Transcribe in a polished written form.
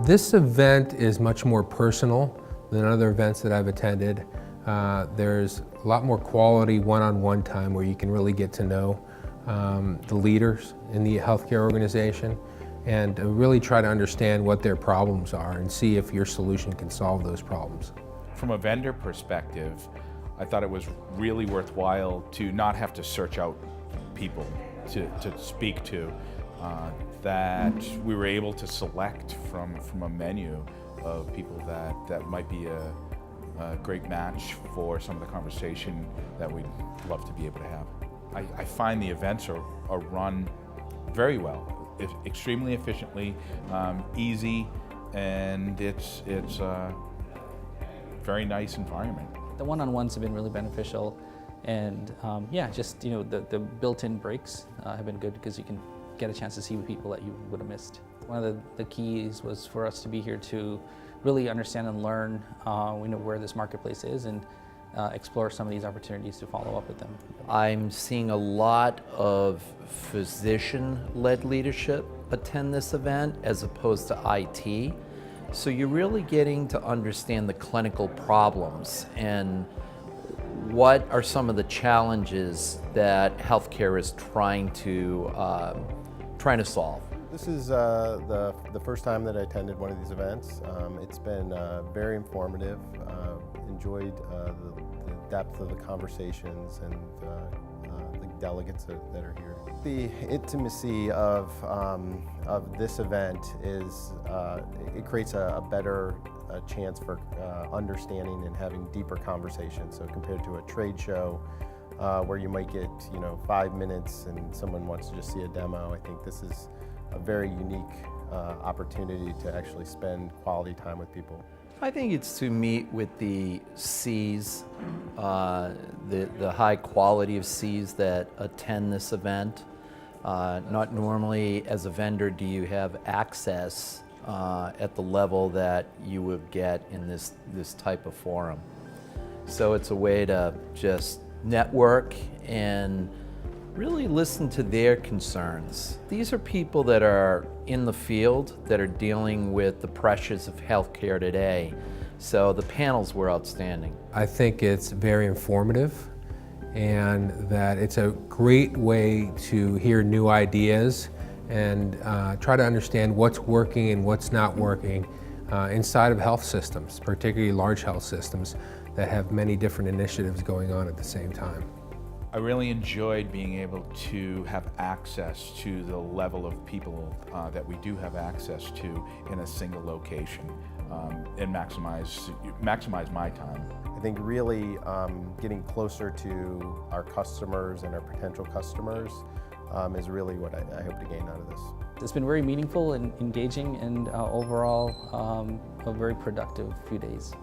This event is much more personal than other events that I've attended. There's a lot more quality one-on-one time where you can really get to know the leaders in the healthcare organization and really try to understand what their problems are and see if your solution can solve those problems. From a vendor perspective, I thought it was really worthwhile to not have to search out people to speak to, that we were able to select from a menu of people that might be a great match for some of the conversation that we'd love to be able to have. I find the events are run very well, extremely efficiently, easy, and it's a very nice environment. The one-on-ones have been really beneficial, and yeah, just the built-in breaks have been good because you can get a chance to see people that you would have missed. One of the keys was for us to be here to really understand and learn where this marketplace is and explore some of these opportunities to follow up with them. I'm seeing a lot of physician-led leadership attend this event as opposed to IT. So you're really getting to understand the clinical problems and what are some of the challenges that healthcare is trying to solve. This is the first time that I attended one of these events. It's been very informative. Enjoyed the depth of the conversations and the delegates that are here. The intimacy of this event is, it creates a better chance for understanding and having deeper conversations. So compared to a trade show where you might get 5 minutes and someone wants to just see a demo, I think this is a very unique opportunity to actually spend quality time with people. I think it's to meet with the Cs, the high quality of Cs that attend this event. Not normally as a vendor do you have access at the level that you would get in this type of forum. So it's a way to just network and really listen to their concerns. These are people that are in the field that are dealing with the pressures of healthcare today. So the panels were outstanding. I think it's very informative and that it's a great way to hear new ideas and try to understand what's working and what's not working inside of health systems, particularly large health systems that have many different initiatives going on at the same time. I really enjoyed being able to have access to the level of people that we do have access to in a single location and maximize my time. I think really getting closer to our customers and our potential customers is really what I hope to gain out of this. It's been very meaningful and engaging, and overall a very productive few days.